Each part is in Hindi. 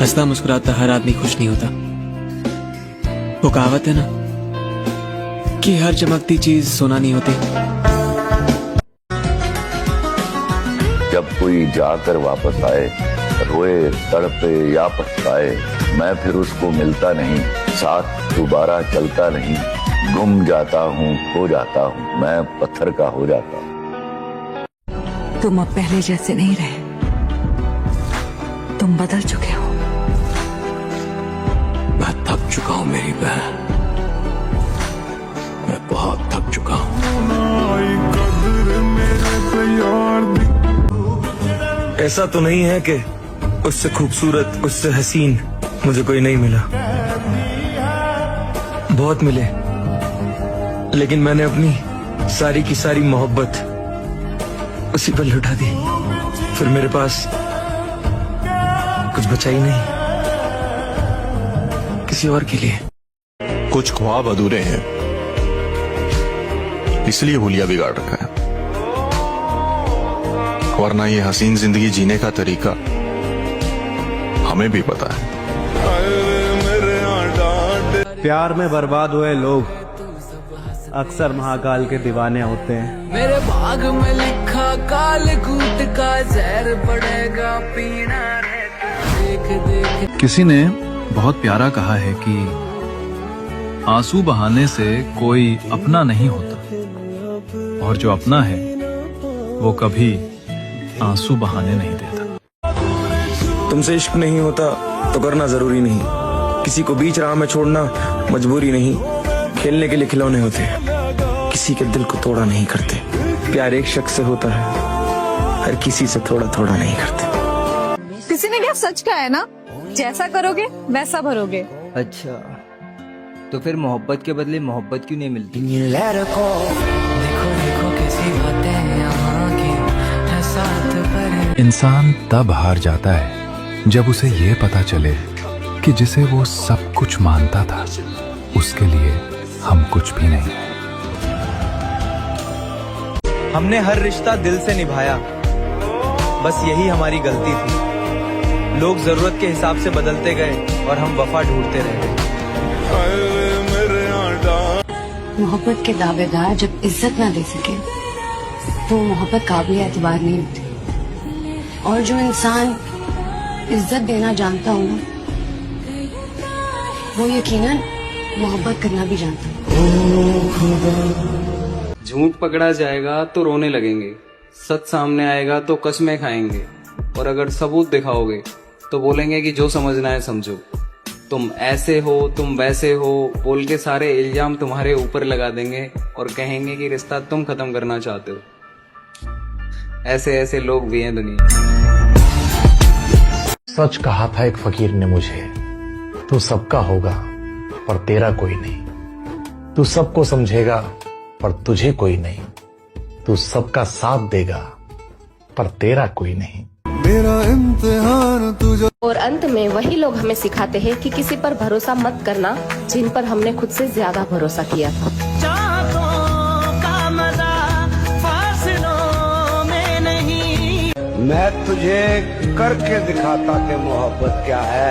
हंसता मुस्कुराता हर आदमी खुश नहीं होता। वो कहावत है ना कि हर चमकती चीज सोना नहीं होती। जब कोई जाकर वापस आए, रोए तड़पे या पछताए, मैं फिर उसको मिलता नहीं, साथ दोबारा चलता नहीं। गुम जाता हूँ, खो जाता हूँ, मैं पत्थर का हो जाता हूँ। तुम अब पहले जैसे नहीं रहे, तुम बदल चुके हो। मैं थक चुका हूँ मेरी बहन, मैं बहुत थक चुका हूँ। ऐसा तो नहीं है कि उससे खूबसूरत, उससे हसीन मुझे कोई नहीं मिला। बहुत मिले, लेकिन मैंने अपनी सारी की सारी मोहब्बत उसी पर लुटा दी। फिर मेरे पास कुछ बचा ही नहीं किसी और के लिए। कुछ ख्वाब अधूरे हैं, इसलिए हुलिया बिगाड़ रखा है, वरना ये हसीन जिंदगी जीने का तरीका हमें भी पता है। प्यार में बर्बाद हुए लोग अक्सर महाकाल के दीवाने होते हैं। मेरे भाग में लिखा काल कूट का जहर पड़ेगा पीना देख देख। किसी ने बहुत प्यारा कहा है कि आंसू बहाने से कोई अपना नहीं होता, और जो अपना है वो कभी आंसू बहाने नहीं देता। तुमसे इश्क नहीं होता तो करना जरूरी नहीं, किसी को बीच राह में छोड़ना मजबूरी नहीं। खेलने के लिए खिलौने होते हैं, किसी के दिल को तोड़ा नहीं करते। प्यार एक शख्स से होता है, हर किसी से थोड़ा थोड़ा नहीं करते। किसी ने क्या सच कहा है ना, जैसा करोगे वैसा भरोगे। अच्छा, तो फिर मोहब्बत के बदले मोहब्बत क्यों नहीं मिलती? देखो देखो कैसी बातें यहाँ की है साथ पर। इंसान तब हार जाता है जब उसे ये पता चले कि जिसे वो सब कुछ मानता था उसके लिए हम कुछ भी नहीं। हमने हर रिश्ता दिल से निभाया, बस यही हमारी गलती थी। लोग जरूरत के हिसाब से बदलते गए और हम वफा ढूंढते रह गए। मोहब्बत के दावेदार जब इज्जत ना दे सके तो मोहब्बत काबिल एतबार नहीं होती। और जो इंसान इज्जत देना जानता हो ना, वो यकीनन मोहब्बत करना भी जानता है। झूठ पकड़ा जाएगा तो रोने लगेंगे, सच सामने आएगा तो कसमें खाएंगे, और अगर सबूत दिखाओगे तो बोलेंगे कि जो समझना है समझो। तुम ऐसे हो, तुम वैसे हो बोल के सारे इल्जाम तुम्हारे ऊपर लगा देंगे और कहेंगे कि रिश्ता तुम खत्म करना चाहते हो। ऐसे ऐसे लोग भी हैं दुनिया। सच कहा था एक फकीर ने मुझे, तू सबका होगा पर तेरा कोई नहीं। तू सबको समझेगा पर तुझे कोई नहीं। तू सबका साथ देगा पर तेरा कोई नहीं। मेरा इम्तिहान तुझे। और अंत में वही लोग हमें सिखाते हैं कि किसी पर भरोसा मत करना जिन पर हमने खुद से ज्यादा भरोसा किया था। मैं तुझे करके दिखाता कि मोहब्बत क्या है,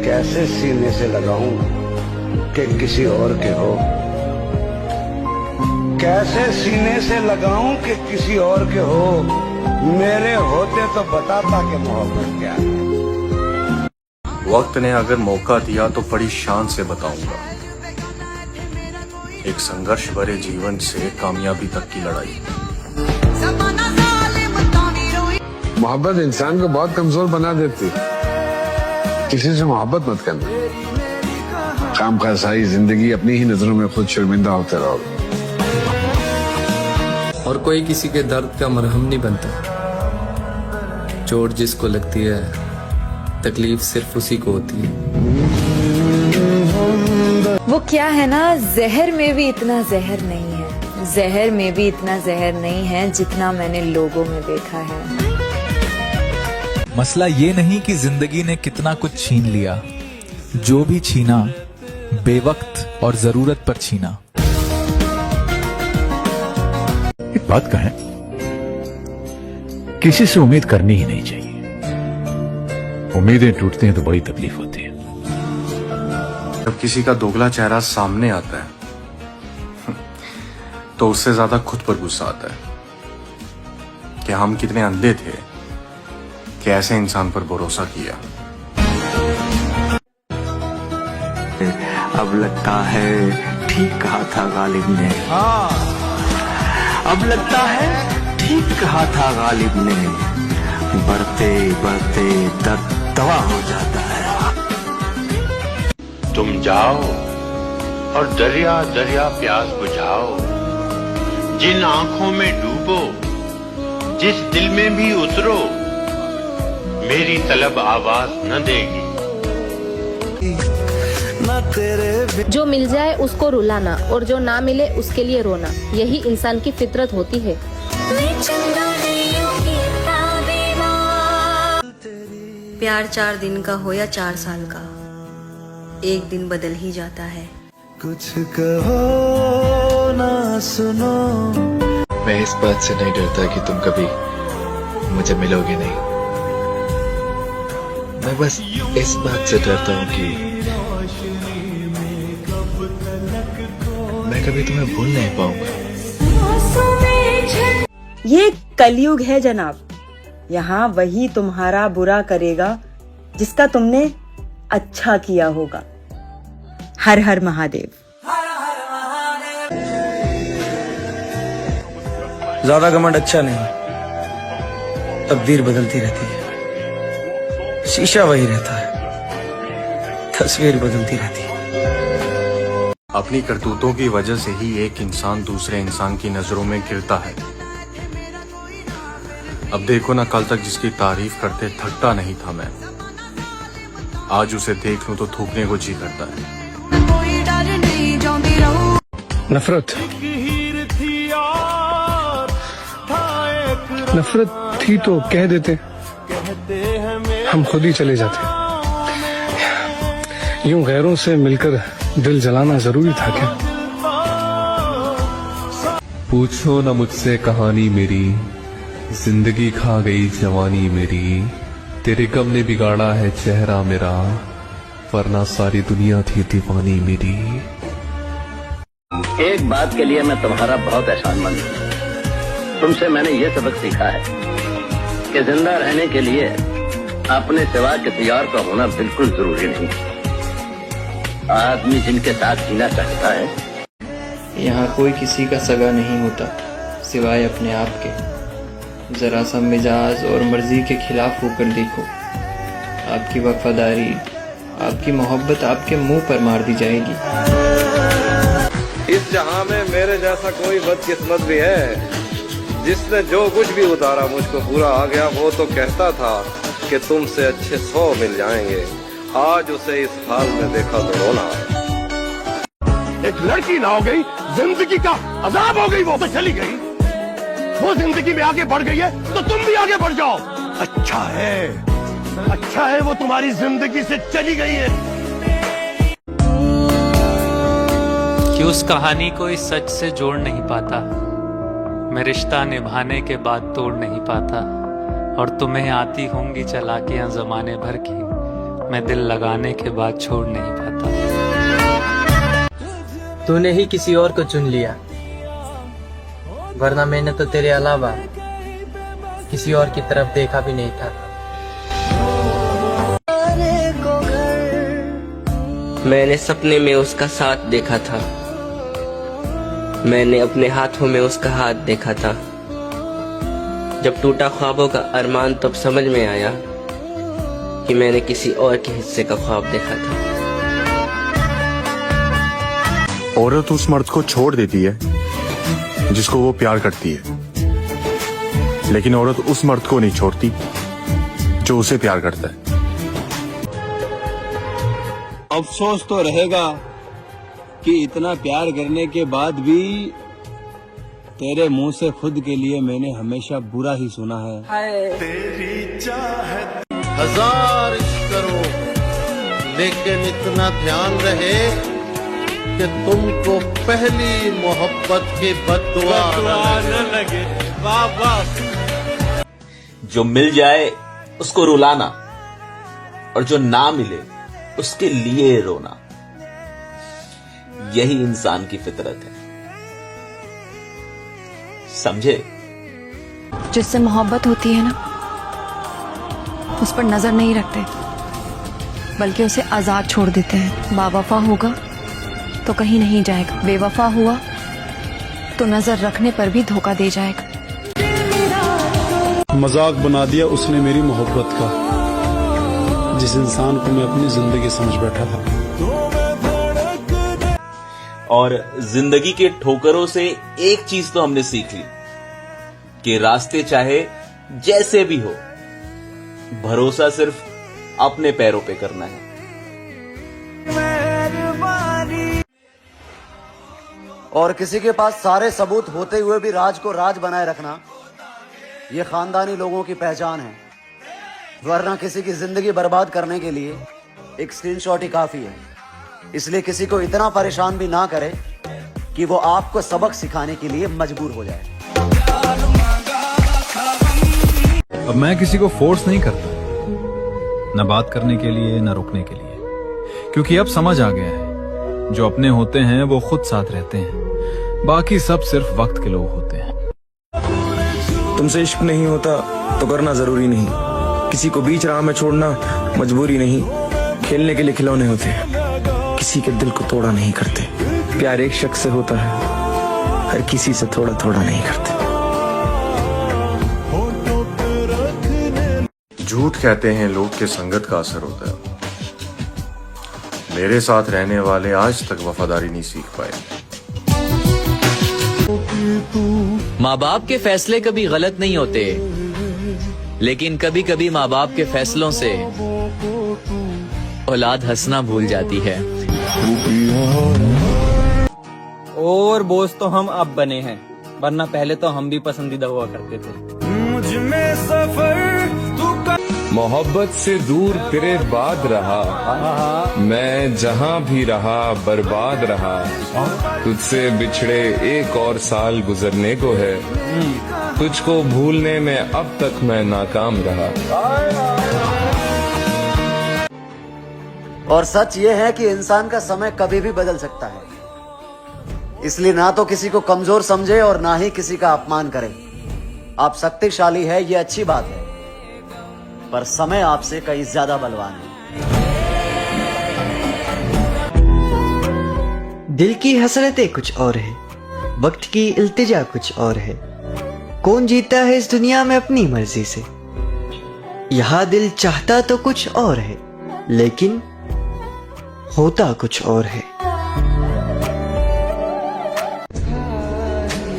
कैसे सीने से लगाऊं कि किसी और के हो, कैसे सीने से लगाऊं कि किसी और के हो। मेरे होते तो बताता कि मोहब्बत क्या है। वक्त ने अगर मौका दिया तो बड़ी शान से बताऊंगा, एक संघर्ष भरे जीवन से कामयाबी तक की लड़ाई। मोहब्बत इंसान को बहुत कमजोर बना देती। किसी से मोहब्बत मत करना, खामखा सारी जिंदगी अपनी ही नजरों में खुद शर्मिंदा होते रहोगे। और कोई किसी के दर्द का मरहम नहीं बनता। चोट जिसको लगती है तकलीफ सिर्फ उसी को होती है। वो क्या है ना, जहर में भी इतना जहर नहीं है, जहर में भी इतना जहर नहीं है जितना मैंने लोगों में देखा है। मसला ये नहीं कि जिंदगी ने कितना कुछ छीन लिया, जो भी छीना बेवक्त और जरूरत पर छीना। एक बात कहें, किसी से उम्मीद करनी ही नहीं चाहिए। उम्मीदें टूटती हैं तो बड़ी तकलीफ होती है। जब किसी का दोगला चेहरा सामने आता है तो उससे ज्यादा खुद पर गुस्सा आता है कि हम कितने अंधे थे कि ऐसे इंसान पर भरोसा किया। अब लगता है ठीक कहा था गालिब ने। अब लगता है ठीक कहा था गालिब ने। बढ़ते बढ़ते दर्द दवा हो जाता है। तुम जाओ और दरिया दरिया प्यास बुझाओ। जिन आंखों में डूबो, जिस दिल में भी उतरो, मेरी तलब आवाज न देगी। जो मिल जाए उसको रुलाना और जो ना मिले उसके लिए रोना, यही इंसान की फितरत होती है। प्यार 4 दिन का हो या 4 साल का, एक दिन बदल ही जाता है। कुछ कहो ना सुनो। मैं इस बात से नहीं डरता कि तुम कभी मुझे मिलोगे नहीं। मैं बस इस बात से डरता हूँ कि मैं कभी तुम्हें भूल नहीं पाऊंगा। ये कलयुग है जनाब, यहाँ वही तुम्हारा बुरा करेगा जिसका तुमने अच्छा किया होगा। हर हर महादेव। ज्यादा घमंड अच्छा नहीं, तकदीर बदलती रहती है। शीशा वही रहता है, तस्वीर बदलती रहती है। अपनी करतूतों की वजह से ही एक इंसान दूसरे इंसान की नजरों में गिरता है। अब देखो ना, कल तक जिसकी तारीफ करते थकता नहीं था मैं, आज उसे देख लूं तो थूकने को जी करता है। नफरत थी तो कह देते, हम खुद ही चले जाते। यूं गैरों से मिलकर दिल जलाना जरूरी था क्या? पूछो न मुझसे कहानी मेरी, जिंदगी खा गई जवानी मेरी। तेरे गम ने बिगाड़ा है चेहरा मेरा, वरना सारी दुनिया थी दीवानी मेरी। एक बात के लिए मैं तुम्हारा बहुत एहसानमंद हूँ। तुमसे मैंने ये सबक सीखा है कि जिंदा रहने के लिए अपने सिवा किसी और का होना बिल्कुल जरूरी नहीं। आदमी जिनके साथ जीना चाहता है। यहाँ कोई किसी का सगा नहीं होता सिवाय अपने आप के। जरा सा मिजाज और मर्जी के खिलाफ होकर देखो, आपकी वफादारी, आपकी मोहब्बत आपके मुंह पर मार दी जाएगी। इस जहां में मेरे जैसा कोई बदकिस्मत भी है जिसने जो कुछ भी उतारा मुझको पूरा आ गया। वो तो कहता था कि तुमसे अच्छे 100 मिल जाएंगे, आज उसे इस हाल में देखा तो रोना। एक लड़की ना हो गई, जिंदगी का अजाब हो गई, वो तो चली गई। वो जिंदगी में आगे बढ़ गई है तो तुम भी आगे बढ़ जाओ। अच्छा है वो तुम्हारी जिंदगी से चली गई है। कि उस कहानी को इस सच से जोड़ नहीं पाता, मैं रिश्ता निभाने के बाद तोड़ नहीं पाता। और तुम्हें आती होंगी चालाकियां जमाने भर की, मैं दिल लगाने के बाद छोड़ नहीं पाता। तूने ही किसी और को चुन लिया, वरना मैंने तो तेरे अलावा किसी और की तरफ देखा भी नहीं था। मैंने सपने में उसका साथ देखा था, मैंने अपने हाथों में उसका हाथ देखा था। जब टूटा ख्वाबों का अरमान तब समझ में आया कि मैंने किसी और के हिस्से का ख्वाब देखा था। औरत उस मर्द को छोड़ देती है जिसको वो प्यार करती है, लेकिन औरत उस मर्द को नहीं छोड़ती जो उसे प्यार करता है। अफसोस तो रहेगा कि इतना प्यार करने के बाद भी तेरे मुंह से खुद के लिए मैंने हमेशा बुरा ही सुना है। तेरी चाहत 1000 इश्क करो, लेकिन इतना ध्यान रहे कि तुमको पहली मोहब्बत की बददुआ न लगे। वाह वाह। जो मिल जाए उसको रुलाना, और जो ना मिले उसके लिए रोना, यही इंसान की फितरत है, समझे? जिससे मोहब्बत होती है ना, उस पर नजर नहीं रखते, बल्कि उसे आजाद छोड़ देते हैं। बावफा होगा तो कहीं नहीं जाएगा, बेवफा हुआ तो नजर रखने पर भी धोखा दे जाएगा। मजाक बना दिया उसने मेरी मोहब्बत का, जिस इंसान को मैं अपनी जिंदगी समझ बैठा था। और जिंदगी के ठोकरों से एक चीज तो हमने सीख ली कि रास्ते चाहे जैसे भी हो, भरोसा सिर्फ अपने पैरों पे करना है। और किसी के पास सारे सबूत होते हुए भी राज को राज बनाए रखना, ये खानदानी लोगों की पहचान है। वरना किसी की जिंदगी बर्बाद करने के लिए एक स्क्रीनशॉट ही काफी है। इसलिए किसी को इतना परेशान भी ना करे कि वो आपको सबक सिखाने के लिए मजबूर हो जाए। अब मैं किसी को फोर्स नहीं करता, न बात करने के लिए न रुकने के लिए, क्योंकि अब समझ आ गया है, जो अपने होते हैं वो खुद साथ रहते हैं, बाकी सब सिर्फ वक्त के लोग होते हैं। तुमसे इश्क नहीं होता तो करना जरूरी नहीं, किसी को बीच राह में छोड़ना मजबूरी नहीं। खेलने के लिए खिलौने होते हैं, किसी के दिल को तोड़ा नहीं करते। प्यार एक शख्स से होता है, हर किसी से थोड़ा थोड़ा नहीं करते। झूठ कहते हैं लोग के संगत का असर होता है। मेरे साथ रहने वाले आज तक वफादारी नहीं सीख पाए। माँ बाप के फैसले कभी गलत नहीं होते, लेकिन कभी कभी माँ बाप के फैसलों से औलाद हंसना भूल जाती है। और बोझ तो हम अब बने हैं, वरना पहले तो हम भी पसंदीदा हुआ करते थे। मोहब्बत से दूर तेरे बाद रहा, मैं जहां भी रहा बर्बाद रहा। तुझसे बिछड़े एक और साल गुजरने को है, तुझको भूलने में अब तक मैं नाकाम रहा। और सच ये है कि इंसान का समय कभी भी बदल सकता है, इसलिए ना तो किसी को कमजोर समझे और ना ही किसी का अपमान करे। आप शक्तिशाली है ये अच्छी बात है, पर समय आपसे कहीं ज्यादा बलवान है। दिल की हसरतें कुछ और है, वक्त की इल्तिजा कुछ और है। कौन जीता है इस दुनिया में अपनी मर्जी से? यहाँ दिल चाहता तो कुछ और है, लेकिन होता कुछ और है।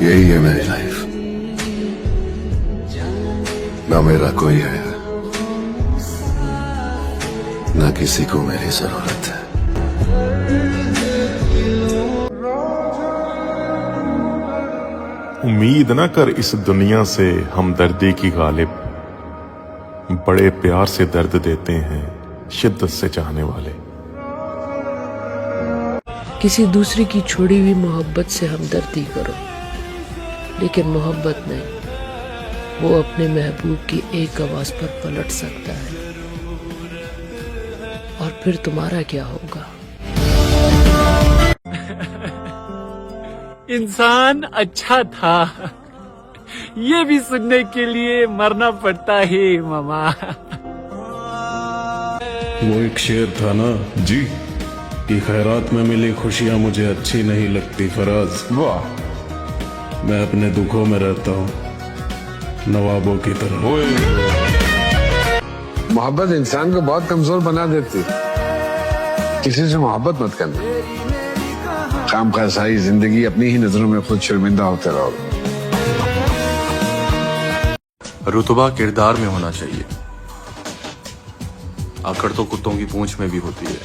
यही है मेरी लाइफ, ना मेरा कोई है, ना किसी को मेरी जरूरत है। उम्मीद न कर इस दुनिया से हमदर्दी की गालिब, बड़े प्यार से दर्द देते हैं शिद्दत से चाहने वाले। किसी दूसरे की छोड़ी हुई मोहब्बत से हमदर्दी करो, लेकिन मोहब्बत नहीं, वो अपने महबूब की एक आवाज पर पलट सकता है, और फिर तुम्हारा क्या होगा? इंसान अच्छा था, ये भी सुनने के लिए मरना पड़ता है मामा। वो एक शेर था ना जी, कि खैरात में मिली खुशियां मुझे अच्छी नहीं लगती फराज। वाह, मैं अपने दुखों में रहता हूँ नवाबों की तरह। मोहब्बत इंसान को बहुत कमजोर बना देती, किसी से मोहब्बत मत करना। काम का सारी जिंदगी अपनी ही नजरों में खुद शर्मिंदा होते रहोगे। रुतबा किरदार में होना चाहिए, आकड़ तो कुत्तों की पूंछ में भी होती है।